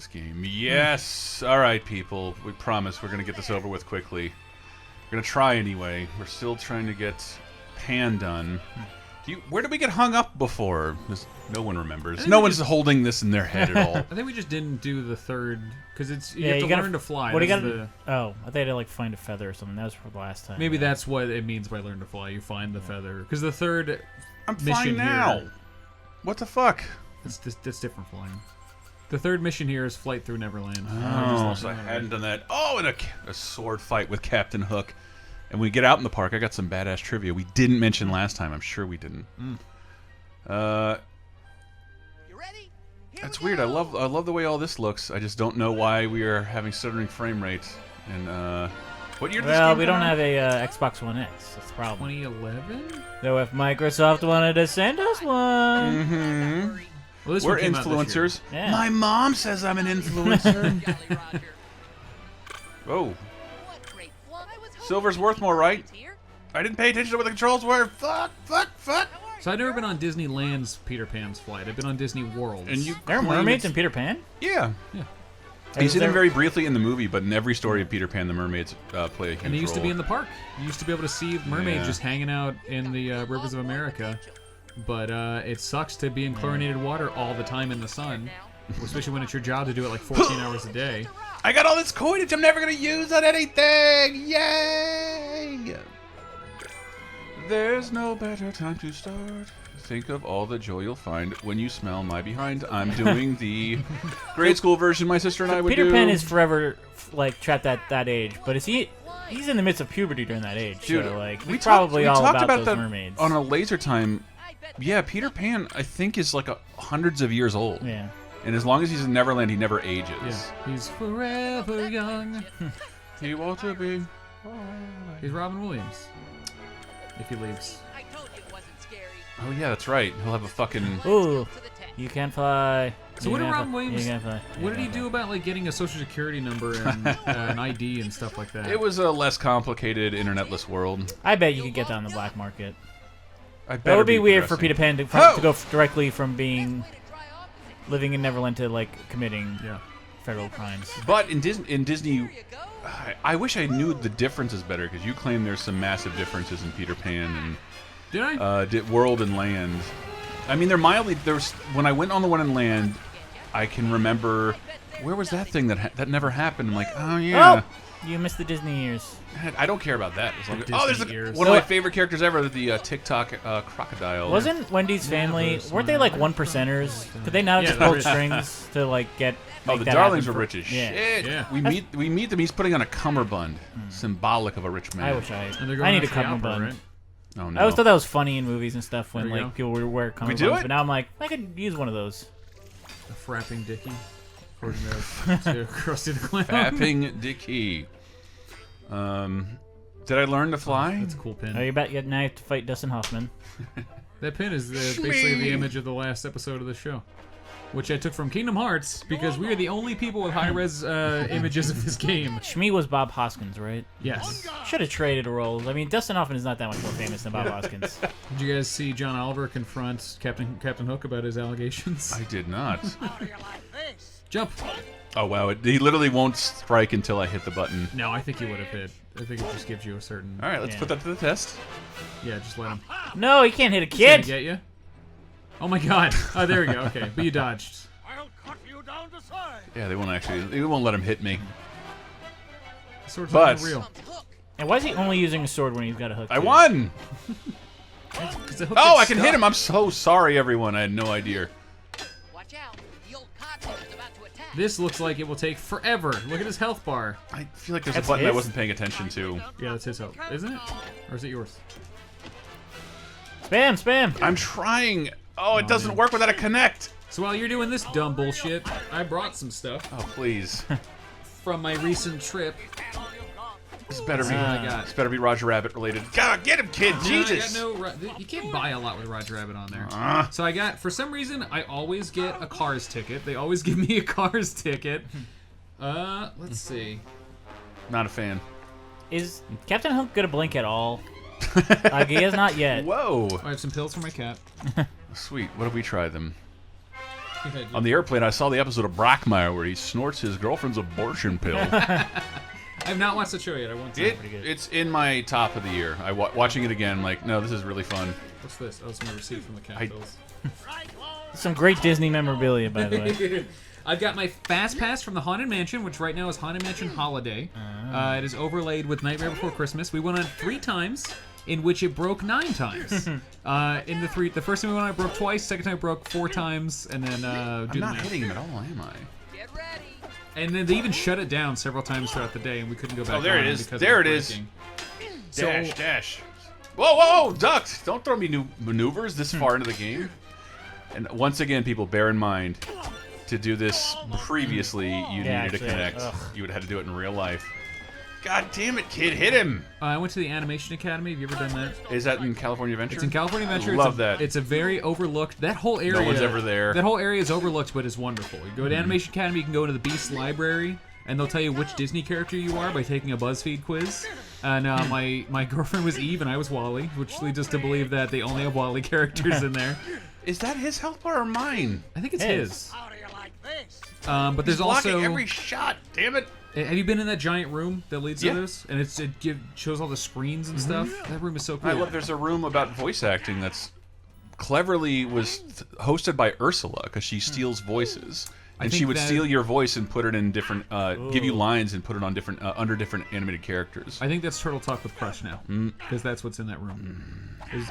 this game. Yes! Alright, people. We promise we're going to get this over with quickly. We're going to try anyway. We're still trying to get Pan done. Where did we get hung up before? No one remembers. No one's holding this in their head at all. I think we just didn't do the third, because it's you have to learn to fly. What do you gotta? Oh, I thought you had to like find a feather or something. That was for the last time. Maybe that's what it means by learn to fly. You find the feather, because the third I'm mission flying now. Here, what the fuck? That's different flying. The third mission here is flight through Neverland. Oh, so I hadn't done that. Oh, and a sword fight with Captain Hook. And when we get out in the park, I got some badass trivia we didn't mention last time. I'm sure we didn't. You ready? That's weird. I love the way all this looks. I just don't know why we are having stuttering frame rates. And what year did this game we come don't out? have a Xbox One X. That's the problem. 2011. So if Microsoft wanted to send us one, Well, this We're one came out this year. influencers. Yeah. My mom says I'm an influencer. Oh, silver's worth more, right? I didn't pay attention to what the controls were. Fuck. So I've never been on Disneyland's Peter Pan's flight. I've been on Disney World. And you there are claim mermaids it's- in Peter Pan. Yeah. Yeah. He's in them very briefly in the movie, but in every story of Peter Pan, the mermaids play a huge And they used to role. be in the park. You used to be able to see mermaids Yeah. just hanging out in the rivers of America. But it sucks to be in chlorinated water all the time in the sun, especially when it's your job to do it like 14 hours a day. I got all this coinage I'm never going to use on anything! Yay! There's no better time to start. Think of all the joy you'll find when you smell my behind. I'm doing the grade school version my sister and I would Peter do. Pan is forever like trapped at that age, but is he? He's in the midst of puberty during that age, Dude, so like we probably all talked about about those that mermaids. on a laser time. Yeah, Peter Pan, I think, is like hundreds of years old. Yeah. And as long as he's in Neverland, he never ages. Yeah, he's forever young. He wants to be. He's Robin Williams. If he leaves. I told you it wasn't scary. Oh yeah, that's right. He'll have a fucking. Ooh, you can fly. So You what did can Robin fly. Williams? You can fly. What did he do about like getting a social security number and an ID and stuff like that? It was a less complicated internetless world. I bet you could get that on the black market. That That would be weird for Peter Pan to go directly from being living in Neverland to like committing federal crimes. But in Disney, I wish I knew the differences better, because you claim there's some massive differences in Peter Pan and Did I? World and Land. I mean, they're mildly. There's when I went on the one in Land, I can remember where was that thing that never happened. I'm like, oh yeah. Oh, you missed the Disney years. I don't care about that. As long as, Disney there's ears. one of my favorite characters ever, the TikTok crocodile. Wasn't Wendy's family? Weren't they like one percenters? Could they not have just they're pulled rich. strings to like get? Oh, make the that Darlings happen were for- rich as yeah. shit. Yeah. We meet them. He's putting on a cummerbund, symbolic of a rich man. I wish And they're I going need a after the opera, cummerbund. right? Oh no. I always thought that was funny in movies and stuff when There we like go. people would wear we cummerbunds, do it? but now I'm like, I could use one of those. A frapping Dickie, according to Krusty the Clown. Fapping Dicky. Did I learn to fly? That's a cool pin. Oh, you bet you now you have to fight Dustin Hoffman. That pin is basically the image of the last episode of the show, which I took from Kingdom Hearts because we are the only people with high-res images of this game. Shmi was Bob Hoskins, right? Yes. Should have traded roles. I mean, Dustin Hoffman is not that much more famous than Bob Hoskins. Did you guys see John Oliver confront Captain Hook about his allegations? I did not. Jump. Oh wow! He literally won't strike until I hit the button. No, I think he would have hit. I think it just gives you a certain. All right, let's put that to the test. Yeah, just let him. No, he can't hit a He's gonna kid. get you. Oh my God! Oh, there we go. Okay, but you dodged. I'll cut you down to size. Yeah, they won't actually. They won't let him hit me. The sword's But- not real. And why is he only using a sword when he's got a hook? I too? won! 'Cause the hook Oh, I gets can stuck. hit him. I'm so sorry, everyone. I had no idea. Watch out. The old codfish is about to attack. This looks like it will take forever. Look at his health bar. I feel like there's That's a button I his? wasn't paying attention to. Yeah, that's his health, isn't it? Or is it yours? Spam, spam. I'm trying. Oh, it doesn't work without a connect. So while you're doing this dumb bullshit, I brought some stuff Oh, please. from my recent trip. This better be. I got. This better be Roger Rabbit related. God, get him, kid. Jesus. I got you can't buy a lot with Roger Rabbit on there. So I got, for some reason, I always get a Cars ticket. They always give me a Cars ticket. Let's see. Not a fan. Is Captain Hook gonna blink at all? Like he has not yet. Whoa. I have some pills for my cat. Sweet. What if we try them? On the airplane, I saw the episode of Brockmire where he snorts his girlfriend's abortion pill. I've not watched the show yet. I want to. It's in my top of the year. Watching it again, like, no, this is really fun. What's this? Oh, it's my receipt from the Capitals. Some great Disney memorabilia, by the way. I've got my Fast Pass from the Haunted Mansion, which right now is Haunted Mansion Holiday. It is overlaid with Nightmare Before Christmas. We went on it 3 times, in which it broke 9 times. The first time we went on it broke twice, second time it broke 4 times, and then I'm not hitting him at all, am I? Get ready. And then they even shut it down several times throughout the day, and we couldn't go back. Oh, there on it is. because There of it is. breaking. Dash, dash. Whoa, whoa, ducked! Don't throw me new maneuvers this far into the game. And once again, people, bear in mind, to do this previously, you needed to connect. You would have had to do it in real life. God damn it, kid, hit him! I went to the Animation Academy. Have you ever done that? Is that in California Adventure? It's in California Adventure. I love that. It's a very overlooked. That whole area. No one's ever there. That whole area is overlooked, but is wonderful. You go to Animation Academy. You can go into the Beast Library, and they'll tell you which Disney character you are by taking a BuzzFeed quiz. And my girlfriend was Eve, and I was Wally, which leads us to believe that they only have Wally characters in there. Is that his health bar or mine? I think it's his. How do you like this? But there's Blocking also. every shot. Damn it! Have you been in that giant room that leads to this? And it shows all the screens and stuff. That room is so cool. I love. There's a room about voice acting that's cleverly hosted by Ursula because she steals voices. And she would steal your voice and put it in different, give you lines and put it on different, under different animated characters. I think that's Turtle Talk with Crush now, because that's what's in that room.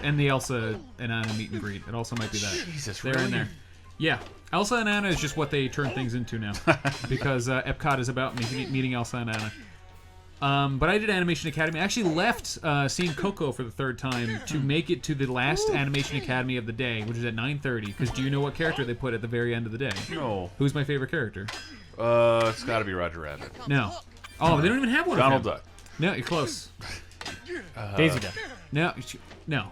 And the Elsa and Anna meet and greet. It also might be that. Jesus, they're really? in there. Yeah, Elsa and Anna is just what they turn things into now, because Epcot is about meeting Elsa and Anna. But I did Animation Academy. I actually left seeing Coco for the 3rd time to make it to the last Animation Academy of the day, which is at 9:30. Because do you know what character they put at the very end of the day? No. Who's my favorite character? It's got to be Roger Rabbit. No. Oh, they don't even have one. Donald of them. Duck. No, you're close. Daisy Duck. No,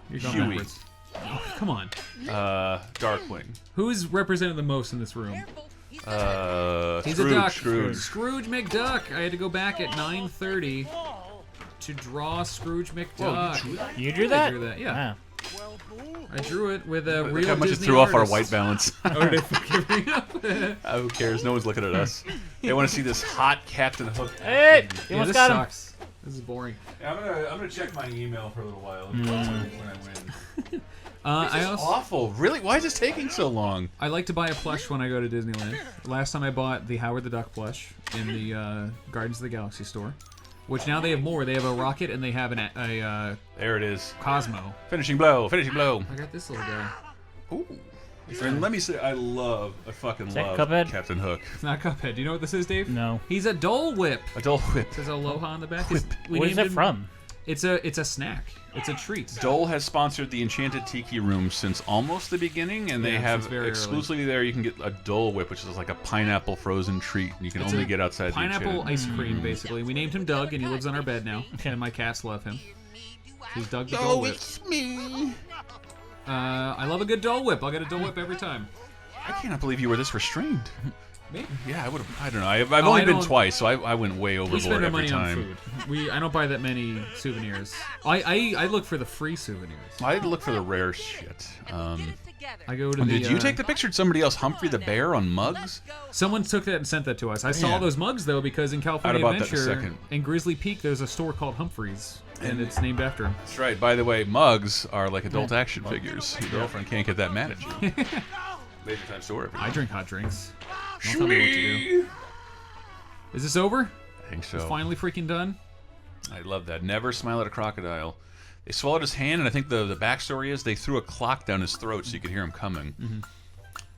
you're going Huey. backwards. Oh, come on. Darkwing. Who's represented the most in this room? He's He's Scrooge, a duck. Scrooge. Scrooge McDuck. I had to go back at 9:30 to draw Scrooge McDuck. You drew that? I drew that, yeah. Well, boo. I drew it with a Look real how much Disney it threw off our artist. white balance. Oh, did I forgive me? Who cares? No one's looking at us. They want to see this hot Captain Hook. Hey! You Yeah, almost this got him. sucks. This is boring. Yeah, I'm gonna check my email for a little while when I win. I This is also awful. Really? Why is this taking so long? I like to buy a plush when I go to Disneyland. Last time I bought the Howard the Duck plush in the Guardians of the Galaxy store, which now they have more. They have a rocket and they have a There it is. Cosmo. Finishing blow. Finishing blow. I got this little guy. Ooh. And let me say, I fucking that love Cuphead? Captain Hook. It's not Cuphead. Do you know what this is, Dave? No. He's a Dole Whip. A Dole Whip. It says Aloha on the back. Whip. We Where's named that him- from? It's a snack. It's a treat. Dole has sponsored the Enchanted Tiki Room since almost the beginning, and they Yeah, have since very exclusively there you can get a Dole Whip, which is like a pineapple frozen treat. You can It's only a get outside the Pineapple Enchanted. ice cream, basically. We named him Doug, and he lives on our bed now. And my cats love him. He's Doug the Dole Oh, Whip. it's me. I love a good Dole Whip. I'll get a Dole Whip every time. I cannot believe you were this restrained. Me? Yeah, I would have. I don't know. I've only I been don't- twice, so I went way We overboard spend our every money time. on food. I don't buy that many souvenirs. I look for the free souvenirs. I'd look for the rare shit. I go to the. Did you take the picture? Did somebody else, Humphrey the Bear, on mugs? Someone took that and sent that to us. I saw Yeah. those mugs though because in California I'd have bought that in a Adventure second. in Grizzly Peak there's a store called Humphreys and it's named after him. That's right. By the way, mugs are like adult action figures. Your girlfriend can't get that mad at you. Laser time store. I drink hot drinks. Don't tell me what to do. Is this over? I think so. It's finally freaking done. I love that. Never smile at a crocodile. They swallowed his hand, and I think the backstory is they threw a clock down his throat so you could hear him coming.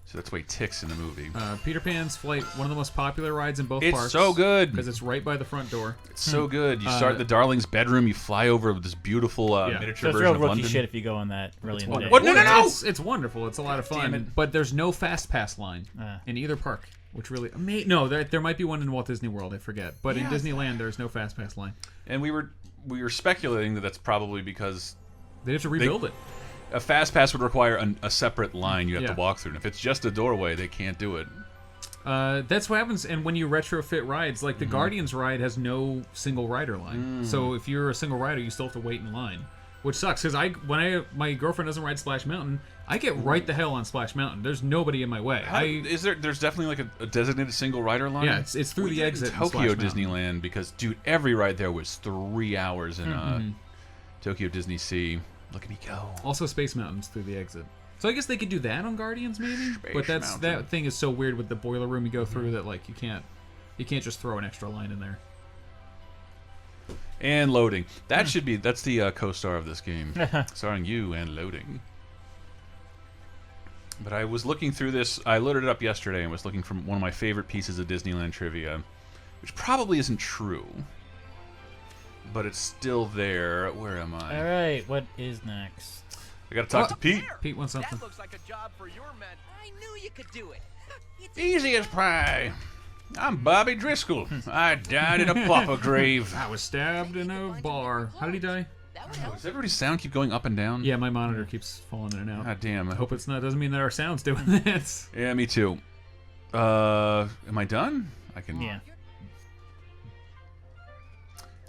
So that's why he ticks in the movie. Peter Pan's Flight, one of the most popular rides in both It's parks. so good. Because it's right by the front door. It's so good. You start in the Darling's bedroom, you fly over with this beautiful Yeah. miniature So it's version real of rookie London. shit if you go on that early in the day. What? No, no, no! It's wonderful. It's a lot of Damn fun. it. But there's no fast pass line in either park, which really no. There might be one in Walt Disney World. I forget. But in Disneyland, there's no fast pass line. And we were speculating that that's probably because They have to rebuild it. a fast pass would require a separate line you have Yeah. to walk through. And if it's just a doorway, they can't do it. That's what happens, and when you retrofit rides, like the Guardians ride has no single rider line. So if you're a single rider, you still have to wait in line. which sucks because my girlfriend doesn't ride Splash Mountain. I get right the hell on Splash Mountain. There's nobody in my way. There's definitely like a designated single rider line? Yeah, it's through the exit in Tokyo Splash Mountain. Disneyland, because dude, every ride there was 3 hours in Tokyo Disney Sea. Look at me go. Also, Space Mountain's through the exit. So I guess they could do that on Guardians, maybe. Space But Mountain. that thing is so weird with the boiler room you go through that like you can't just throw an extra line in there. And loading. That's the co-star of this game, starring you and loading. But I was looking through this. I loaded it up yesterday and was looking for one of my favorite pieces of Disneyland trivia, which probably isn't true, but it's still there. Where am I? All right, what is next? I gotta talk to Pete. Pete wants something. That looks like a job for your men. I knew you could do it. It's Easy as pie. I'm Bobby Driscoll. I died in a pauper grave. I was stabbed in a bar. How did he die? That would help. Does everybody's sound keep going up and down? Yeah, my monitor keeps falling in and out. God damn. I hope it's not. Doesn't mean that our sound's doing this. Yeah, me too. Am I done? I can. Yeah.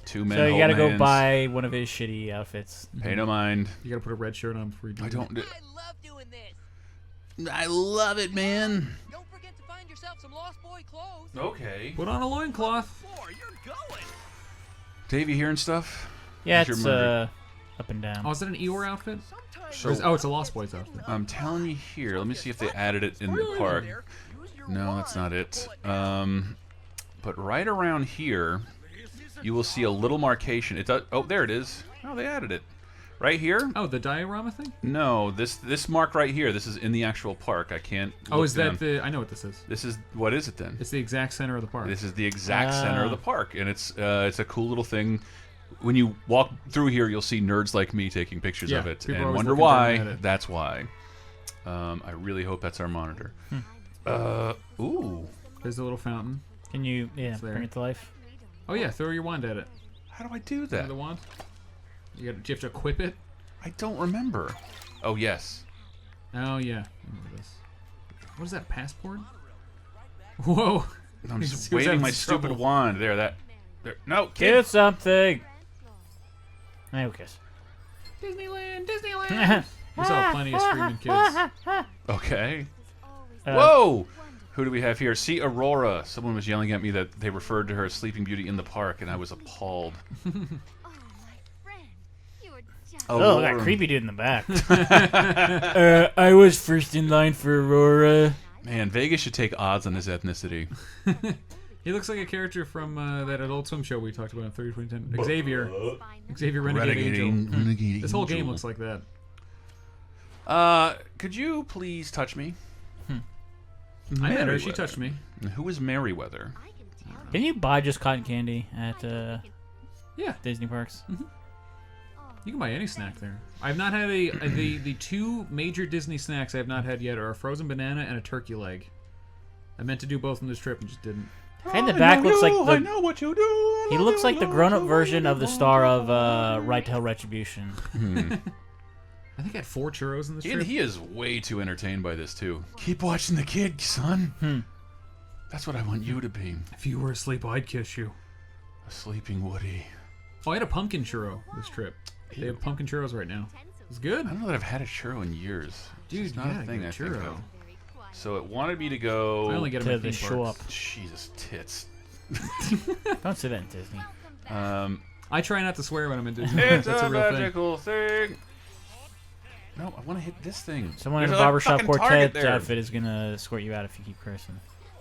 2 men. So you hold gotta go hands. buy one of his shitty outfits. Pay no mind. You gotta put a red shirt on before you do I it. don't. I love doing this. I love it, man. Don't forget to find yourself some Lost Boy clothes. Okay. Put on a loincloth. Floor, you're going. Dave, you hearing stuff? Yeah, What's your it's murder? up and down. Oh, is that an Eeyore outfit? Sometimes Or is- oh, it's a Lost Boys outfit. I'm telling you here. Let me see if they added it in the park. use your No, wand. that's not it. But right around here, you will see a little markation. It does. Oh, there it is. Oh, they added it. Right here? Oh, the diorama thing? No, this mark right here. This is in the actual park. I can't. Oh, look is that down. the? I know what this is. This is what is it then? It's the exact center of the park. This is the exact center of the park, and it's a cool little thing. When you walk through here, you'll see nerds like me taking pictures of Yeah, it, people are and always wonder looking why. down at it. That's why. I really hope that's our monitor. Ooh. There's a little fountain. Can you, there. bring it to life? Oh yeah, throw your wand at it. How do I do Remember that? the wand? Do you have to equip it? I don't remember. Oh yes. Oh yeah. Remember this. What is that? Passport? Whoa. I'm He just was waving having my stupid trouble. wand. There. No, Do kid. something. Hey, who cares? Disneyland, Disneyland. We saw plenty of screaming kids. Okay. Uh, Whoa! Who do we have here? See Aurora. Someone was yelling at me that they referred to her as Sleeping Beauty in the park, and I was appalled. Oh, my friend. You were just Oh, that creepy dude in the back. I was first in line for Aurora. Man, Vegas should take odds on his ethnicity. He looks like a character from that Adult Swim show we talked about in 2010. Xavier Renegade Angel. This whole game looks like that. Could you please touch me? I met her. She Merriweather. touched me. Who is Merriweather? I can tell. Can you buy just cotton candy at Yeah, Disney parks? you can buy any snack there. I've not had the two major Disney snacks I have not had yet are a frozen banana and a turkey leg. I meant to do both on this trip and just didn't. Guy in the back looks like I the know what you do. he looks like the grown-up version of the star of Right to Hell Retribution. I think I had 4 churros in this And trip. he is way too entertained by this too. Keep watching the kid, son. That's what I want you to be. If you were asleep, I'd kiss you. A sleeping Woody. Oh, I had a pumpkin churro this trip. They have pumpkin churros right now. It's good. I don't know that I've had a churro in years. Dude, it's not you gotta a thing get a I think churro. of. So it wanted me to go. I only get them To at the theme show parks. up. Jesus tits. Don't say that in Disney. I try not to swear when I'm in Disney. It's That's a a real thing. magical thing. No, I want to hit this thing. Someone in There's a a barbershop fucking quartet target there. outfit is gonna escort you out if you keep cursing.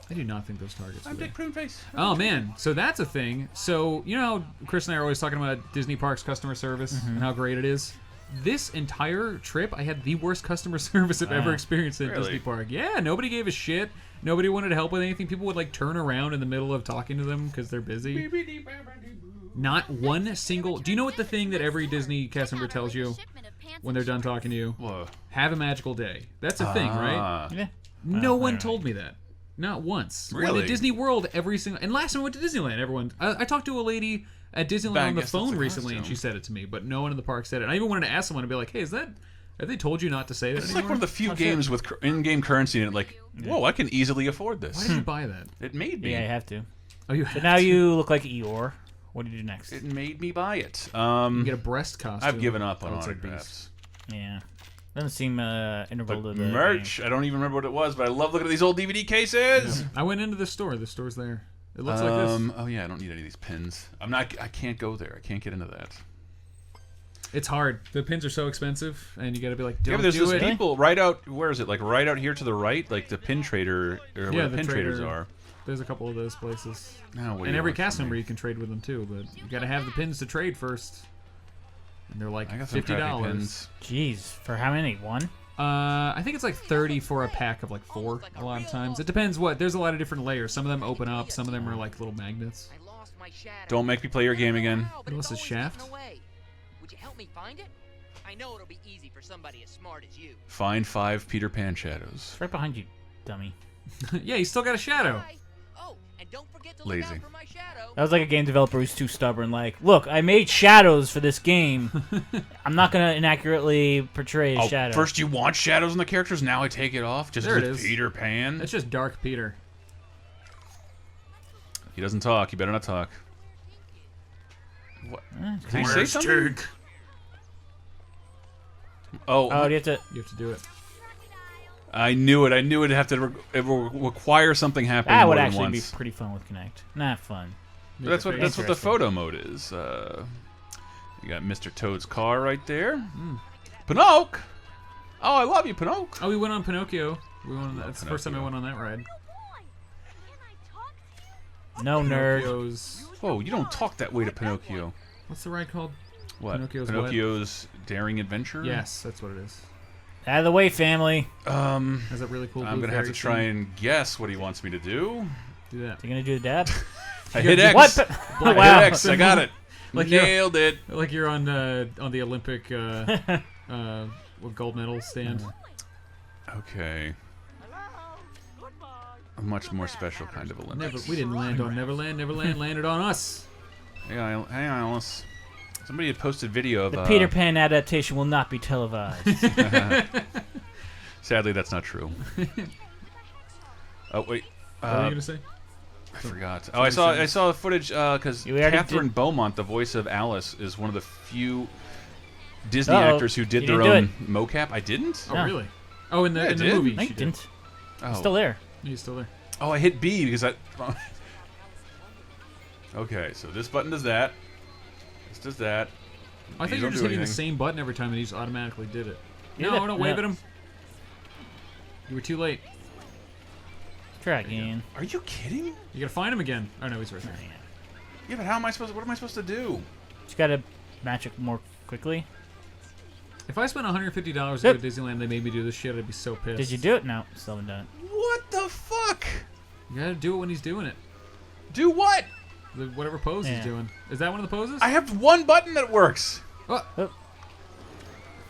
I do not think those targets are I'm there. Dick Prune Face. Oh man, so that's a thing. So you know, how Chris and I are always talking about Disney Parks customer service and how great it is. This entire trip, I had the worst customer service I've ever experienced at Really? Disney Park. Yeah, nobody gave a shit. Nobody wanted to help with anything. People would like turn around in the middle of talking to them because they're busy. Not one single. Do you know what the thing that every Disney cast member tells you when they're done talking to you? Whoa. Have a magical day. That's a thing, right? Ah. Yeah. No one told me that. Not once. When Really? at Disney World, every single... And last time I went to Disneyland, everyone... I talked to a lady at Disneyland I on the guess that's phone a recently, and costume. she said it to me, but no one in the park said it. And I even wanted to ask someone and be like, hey, is that... Have they told you not to say that It's anymore? like one of the few games with in-game currency in it. Like, whoa, I can easily afford Why this. did you buy that? It made me. Yeah, you have to. Oh, you So have now to. you look like Eeyore. What do you do next? It made me buy it. You get a breast costume. I've given up on That looks like autographs. Yeah. Doesn't seem integral But to the merch, game. I don't even remember what it was, but I love looking at these old DVD cases. I went into the store. The store's there. It looks like this. Oh yeah, I don't need any of these pins. I can't go there. I can't get into that. It's hard. The pins are so expensive, and you got to be like, Yeah, don't but there's do those it. people right out. Where is it? Like right out here to the right, like the pin trader or where the pin traders are. There's a couple of those places. Now, what do And you every want cast from member me? you can trade with them too, but you got to have the pins to trade first. And they're like I got some crappy $50. pins. Jeez, for how many? One? I think it's like 30 for a pack of like 4 a lot of times. It depends what. There's a lot of different layers. Some of them open up. Some of them are like little magnets. I lost my shadow. Don't make me play your game again. Wow, but Unless it's it's always Shaft. hidden away. Would you help me find it? I know it'll be easy for somebody as smart as you. Find 5 Peter Pan shadows. It's right behind you, dummy. Yeah, you still got a shadow. Hi. Oh, and don't forget to Lazy. look out for my shadow. That was like a game developer who's too stubborn. Like, look, I made shadows for this game. I'm not gonna inaccurately portray a Oh, shadow. first you want shadows on the characters, now I take it off just There it because it's is. Peter Pan. That's just Dark Peter. He doesn't talk. You better not talk. What? Did he say Where's something? Jake? Oh, Oh, do you have to? You have to do it. I knew it. I knew it'd have to it will require something happening That more would than actually be once. pretty fun with Connect. Not fun. But that's what the Interesting. photo mode is. You got Mr. Toad's car right there. Pinocchio. Oh, I love you, Pinocchio. Oh, we went on Pinocchio. We went on Love that's the first time I Pinocchio. went on that ride. No nerd. Pinocchio's. Whoa, you don't talk that way to Pinocchio. What's the ride called? What? Pinocchio's Pinocchio's Daring Adventure? Yes, that's what it is. Out of the way, family. Has that really cool. I'm blue gonna have to fairy try scene? and guess what he wants me to do. do that. You gonna do the dab? I hit X. What? I Wow. hit X. I got it. Like you're- Nailed it. Like you're on the Olympic gold medal stand. Okay. A much more special kind of Olympics. We didn't land on Neverland. Neverland landed on us. Hang on, Alice. Somebody had posted video of The Peter Pan adaptation will not be televised. Sadly, that's not true. Oh wait, What were you gonna say? I forgot. Oh, I saw footage because You already Catherine did- Beaumont, the voice of Alice, is one of the few Disney Uh-oh. actors who did You their didn't own mocap. I didn't. Oh No. really? Oh, in the Yeah, I in the did. movie. No, she you did. didn't. Oh. Still there. He's still there. Oh, I hit B because I. Okay, so this button does that. This does that. I These think you're don't just do hitting the anything. same button every time, and he just automatically did it. Yeah, No, don't wave no. at him. You were too late. Try again. Are you kidding? You gotta find him again. Oh no, he's right there. Yeah, but how am I supposed? What am I supposed to do? Just gotta match it more quickly. If I spent $150 to go to Yep. Disneyland, they made me do this shit. I'd be so pissed. Did you do it? No, still haven't done it. What the fuck? You gotta do it when he's doing it. Do what? Whatever pose Yeah. he's doing. Is that one of the poses? I have one button that works. Oh.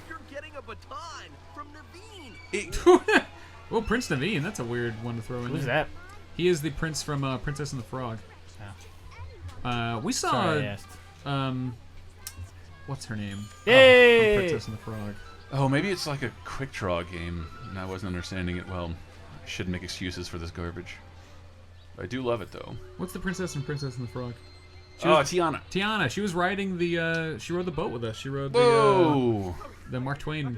You're getting a baton from Naveen. Oh, Prince Naveen. That's a weird one to throw in Who's there. that? He is the prince from Princess and the Frog. We saw Sorry, I asked. what's her name? Yay! From Princess and the Frog. Oh, maybe it's like a quick draw game, and I wasn't understanding it well. I shouldn't make excuses for this garbage. I do love it though. What's the Princess and the Frog? Oh, Tiana. Tiana. She was riding the. She rode the boat with us. She rode Whoa! the Mark Twain.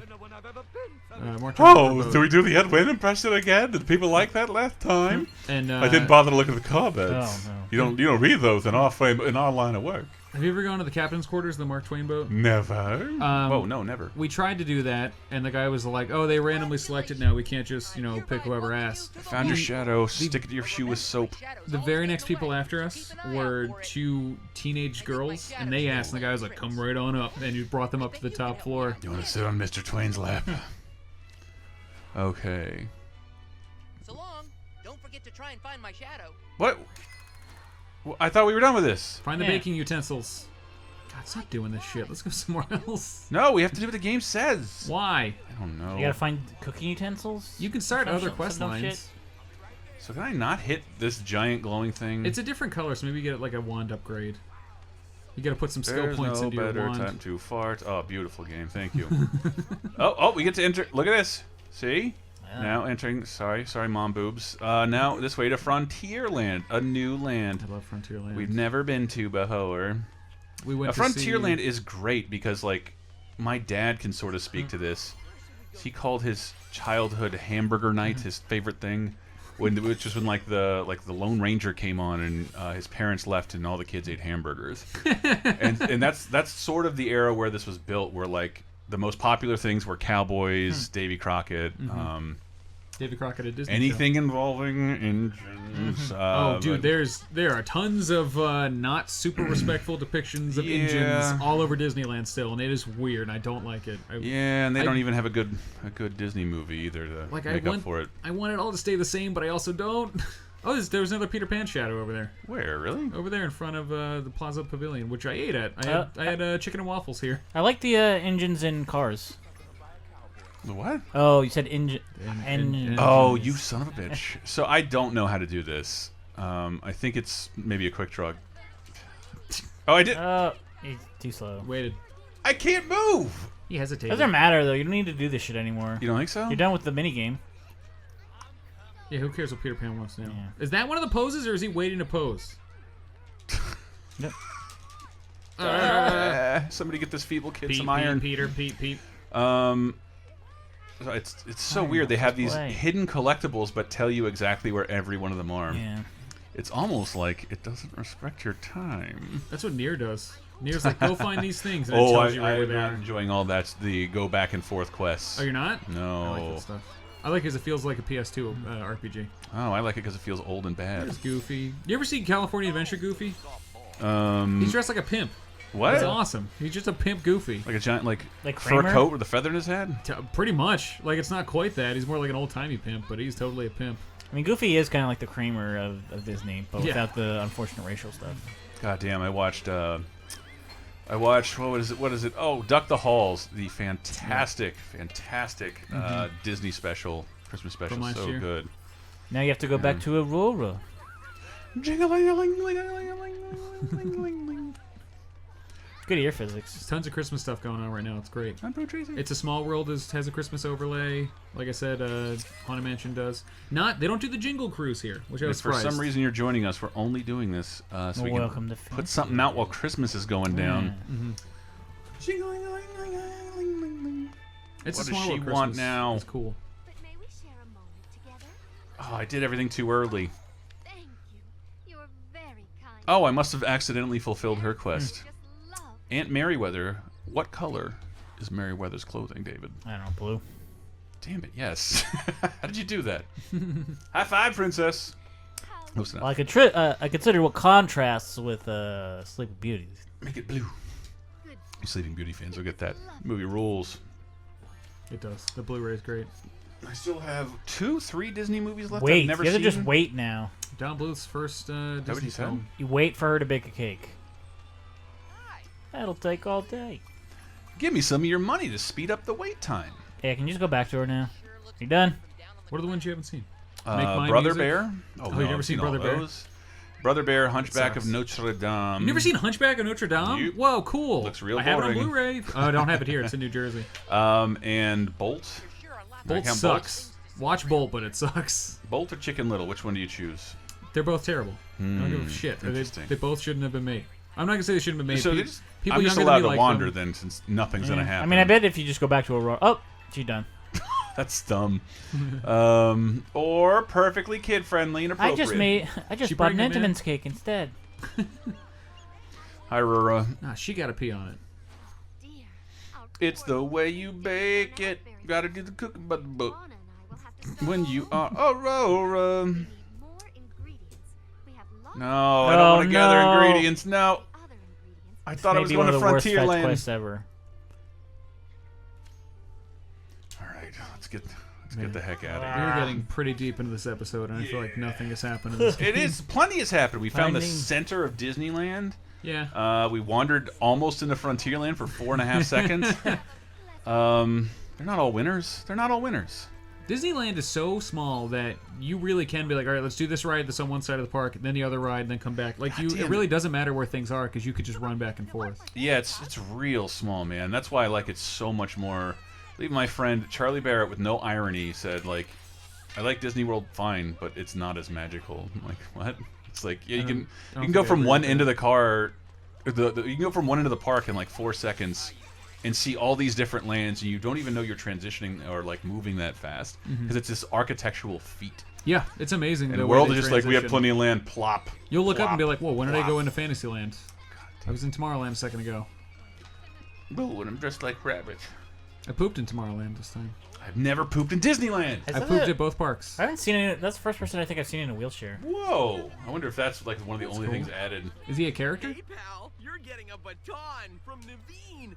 Mark Twain Oh, boat. do we do the Ed Wynn impression again? Did people like that last time? And I didn't bother to look at the comments. Oh, no. You don't read those in our line of work. Have you ever gone to the captain's quarters, the Mark Twain boat? Never. Oh no, never. We tried to do that, and the guy was like, "Oh, they randomly selected now. We can't just, pick whoever asks." Found your shadow. Stick it to your shoe with soap. The very next people after us were 2 teenage girls, and they asked, and the guy was like, "Come right on up," and he brought them up to the top floor. You want to sit on Mr. Twain's lap? Okay. So long. Don't forget to try and find my shadow. What? Well, I thought we were done with this. Find the Yeah. baking utensils. God, stop doing this shit. Let's go somewhere else. No, we have to do what the game says. Why? I don't know. You gotta find cooking utensils. You can start Some other shit- quest some dumb lines. shit. So can I not hit this giant glowing thing? It's a different color, so maybe you get like a wand upgrade. You gotta put some skill There's points no into your better wand. time to fart. Oh, beautiful game. Thank you. oh, we get to enter. Look at this. See? Now entering. Sorry, mom boobs. Now this way to Frontierland, a new land. I love Frontierland. We've never been to before. We went. Frontierland is great because like my dad can sort of speak to this. He called his childhood hamburger night his favorite thing, which was when like the Lone Ranger came on and his parents left and all the kids ate hamburgers, and that's sort of the era where this was built, where like the most popular things were cowboys, Davy Crockett, Davy Crockett at Disney. anything involving engines. Oh, dude, there are tons of not super respectful depictions of engines all over Disneyland still, and it is weird. And I don't like it. And they don't even have a good Disney movie either to make up for it. I want it all to stay the same, but I also don't. Oh, there was another Peter Pan shadow over there. Where, really? Over there in front of the Plaza Pavilion, which I ate at. I had chicken and waffles here. I like the engines in Cars. The what? Oh, you said engine. Oh, you son of a bitch. So I don't know how to do this. I think it's maybe a quick draw. Oh, I did. He's too slow. Waited. I can't move. He hesitated. Doesn't matter though. You don't need to do this shit anymore. You don't think so? You're done with the mini game. Yeah, who cares what Peter Pan wants now? Yeah. Is that one of the poses, or is he waiting to pose? Yep. Somebody get this feeble kid Pete, some iron. Peter. It's so weird. They have these hidden collectibles, but tell you exactly where every one of them are. Yeah. It's almost like it doesn't respect your time. That's what Nier does. Nier's like, go find these things, and it tells you where they I'm are. not enjoying all that. The go back and forth quests. Oh, you're not? No. I like that stuff. I like it because it feels like a PS2 RPG. Oh, I like it because it feels old and bad. There's Goofy. You ever see California Adventure Goofy? He's dressed like a pimp. What? That's awesome. He's just a pimp Goofy. Like a giant like fur Kramer? coat with a feather in his head? Pretty much. Like, it's not quite that. He's more like an old-timey pimp, but he's totally a pimp. I mean, Goofy is kind of like the Kramer of Disney, but without the unfortunate racial stuff. God damn! I watched. What is it? Oh, Duck the Halls, the fantastic Disney special, Christmas special, From last so year. good. Now you have to go back to Aurora. Good ear physics. There's tons of Christmas stuff going on right now. It's great. I'm Pro Tracy. It's a Small World has a Christmas overlay. Like I said, Haunted Mansion does. They don't do the Jingle Cruise here, which I was For surprised. some reason, you're joining us. We're only doing this so we Welcome can to put something out while Christmas is going down. It's What a does Small she World want Christmas. now? It's cool. But may we share a moment together? Oh, I did everything too early. Thank you. You're very kind. Oh, I must have accidentally fulfilled her quest. Just love. Aunt Merriweather, what color is Merriweather's clothing, David? I don't know, blue. Damn it, yes. How did you do that? High five, princess. Close enough. Well, I consider what contrasts with Sleeping Beauty. Make it blue. Good. You Sleeping Beauty fans will get that. Movie rules. It does. The Blu-ray is great. I still have 3 Disney movies left. Wait, I've never you have to seen. just wait now. Don Bluth's first what Disney you said? film. You wait for her to bake a cake. That'll take all day. Give me some of your money to speed up the wait time. Yeah, can you just go back to her now? You done? What are the ones you haven't seen? Make Mine Brother Music? Bear. Oh, you've no, never I've seen all Brother Bear? those. Brother Bear, Hunchback of sucks. Notre Dame. You never seen Hunchback of Notre Dame? Nope. Whoa, cool. Looks real I have it on boring. Blu-ray. Oh, I don't have it here. It's in New Jersey. And Bolt. Bolt count sucks. Watch Bolt, but it sucks. Bolt or Chicken Little? Which one do you choose? They're both terrible. I don't give a shit. Interesting. They both shouldn't have been made. I'm not gonna say they shouldn't have been made. So People I'm just younger than allowed me to like wander them. then, since nothing's gonna happen. I mean, I bet if you just go back to Aurora. Oh, she's done. That's dumb. Or perfectly kid friendly and appropriate. I just She bought an pregnant, man? Entenmann's cake instead. Hi, Rura. Nah, she got to pee on it. Dear. Our It's poor the way you little bake baby it. very Gotta do the cooking by the book. Anna and I will have to start When you all are over. Aurora. We need more ingredients. We have lots No, I don't want to gather no. ingredients. No. of other ingredients. I thought I was Maybe going one to of the worst fetch Frontierland. quests ever. All right, let's get the heck out of We're here. getting pretty deep into this episode, and I feel like nothing has happened in this game. It is. Plenty has happened. We found the Finding- center of Disneyland. Yeah. We wandered almost into Frontierland for 4.5 seconds. They're not all winners. They're not all winners. Disneyland is so small that you really can be like, all right, let's do this ride that's on one side of the park, then the other ride, and then come back. Like God damn it really doesn't matter where things are because you could just run back and forth. Yeah, it's real small, man. That's why I like it so much more. Even my friend Charlie Barrett, with no irony, said like, "I like Disney World fine, but it's not as magical." I'm like, what? It's like, yeah, you can go from one end of the car, you can go from one end of the park in like 4 seconds, and see all these different lands, and you don't even know you're transitioning or like moving that fast because it's this architectural feat. Yeah, it's amazing. And the world is just like, we have plenty of land. Plop. You'll look plop, up and be like, "Whoa, when did I plop. go into Fantasyland? I was in Tomorrowland a second ago. Boo, and I'm dressed like Rabbit. I pooped in Tomorrowland this time. I've never pooped in Disneyland. I pooped at both parks. I haven't seen any. That's the first person I think I've seen in a wheelchair. Whoa! I wonder if that's like one of the only things added. Is he a character? Hey, pal, you're getting a baton from Naveen.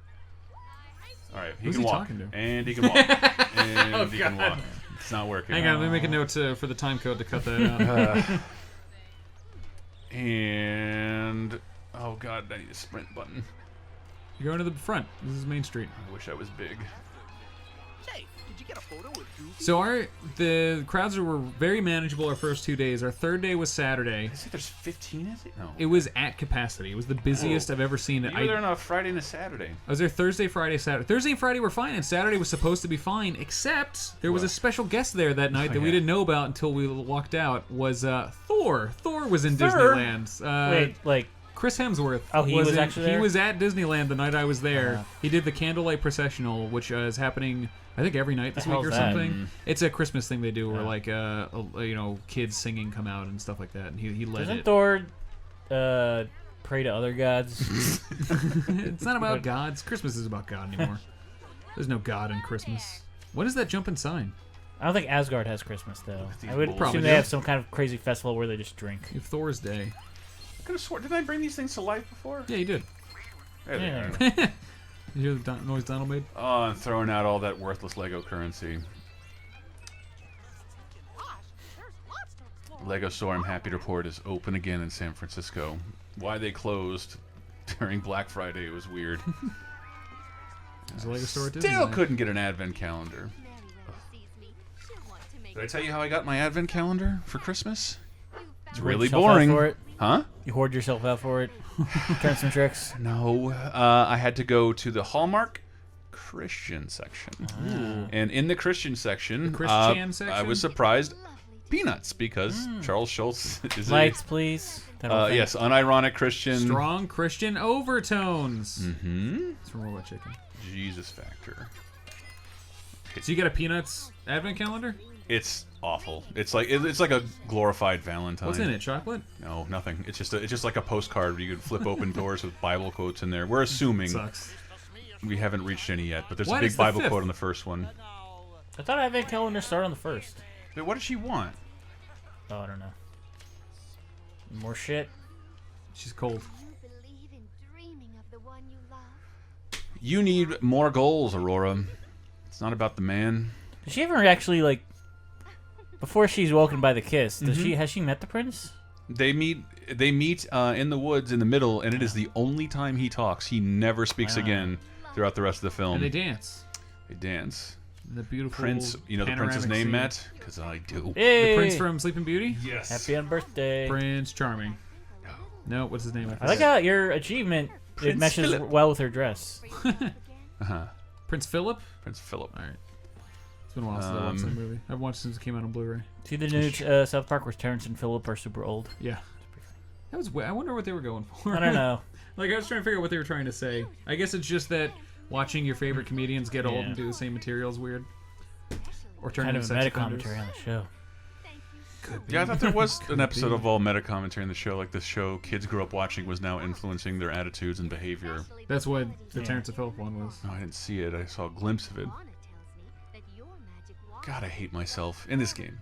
All right, he Who's can he walk, talking to? and he can walk, and he can walk. It's not working. Hang on, let me make a note for the time code to cut that out. And oh god, I need a sprint button. You're going to the front. This is Main Street. I wish I was big. Hey, did you get a photo with Goofy? So the crowds were very manageable our first 2 days. Our third day was Saturday. I think there's 15. Is it? No. It was at capacity. It was the busiest I've ever seen it. You were there on a Friday and a Saturday. I was there Thursday, Friday, Saturday. Thursday and Friday were fine, and Saturday was supposed to be fine, except there was a special guest there that night that we didn't know about until we walked out, was Thor. Thor was in Disneyland. Wait, like Chris Hemsworth. Oh, he was actually there? He was at Disneyland the night I was there. He did the Candlelight Processional, which is happening, I think, every night this week or something. It's a Christmas thing they do where, like, kids singing come out and stuff like that, and he led doesn't it. Thor pray to other gods? It's not about gods. Christmas is about God anymore. There's no God in Christmas. What is that jumping sign? I don't think Asgard has Christmas though. I would Probably assume do. they have some kind of crazy festival where they just drink. You have Thor's Day. I could have sworn. Didn't I bring these things to life before? Yeah, you did. There they Yeah. are. You hear the noise Donald made? Oh, I'm throwing out all that worthless Lego currency. Lego store, I'm happy to report, is open again in San Francisco. Why they closed during Black Friday was weird. There's a Lego store at Still Disneyland. couldn't get an advent calendar. Did I tell you how I got my advent calendar for Christmas? It's really yourself out boring. for it? Huh? You hoard yourself out for it. Turn some tricks. No. I had to go to the Hallmark Christian section. And in the Christian section, The Christian section? I was surprised. Peanuts, because Charles Schultz is Lights, please. That whole thing. yes, unironic Christian. Strong Christian overtones. Mm-hmm. It's from Robot Chicken. Jesus Factor. So you got a Peanuts advent calendar? It's awful. It's like a glorified Valentine. What's in it? Chocolate? No, nothing. It's just like a postcard where you can flip open doors with Bible quotes in there. We're assuming Sucks. we haven't reached any yet, but there's What a big is the Bible fifth? quote on the first one. I thought Advent calendar started on the 1st. But what does she want? Oh, I don't know. More shit. She's cold. You believe in dreaming of the one you love. You need more goals, Aurora. It's not about the man. Does she ever actually, like, before she's woken by the kiss, has she met the prince? They meet in the woods in the middle, and it is the only time he talks. He never speaks again throughout the rest of the film. And they dance. They dance. The beautiful Prince, you know the prince's panoramic name, scene. Matt? Because I do. Hey! The prince from Sleeping Beauty? Yes. Happy on birthday. Prince Charming. No, what's his name? I like how your achievement it Prince meshes Philip. well with her dress. Prince Philip? Prince Philip. All right. It's been a while since I watched that movie. I've watched it since it came out on Blu-ray. See the new South Park where Terrence and Philip are super old? Yeah. That was. I wonder what they were going for. I don't know. Like, I was trying to figure out what they were trying to say. I guess it's just that watching your favorite comedians get old Yeah. and do the same material is weird. Or turn Kind into of a sex meta offenders. commentary on the show. Yeah, I thought there was an episode of all meta commentary in the show. Like, this show kids grew up watching was now influencing their attitudes and behavior. That's what the Terrence and Phillip one was. No, I didn't see it. I saw a glimpse of it. God, I hate myself in this game.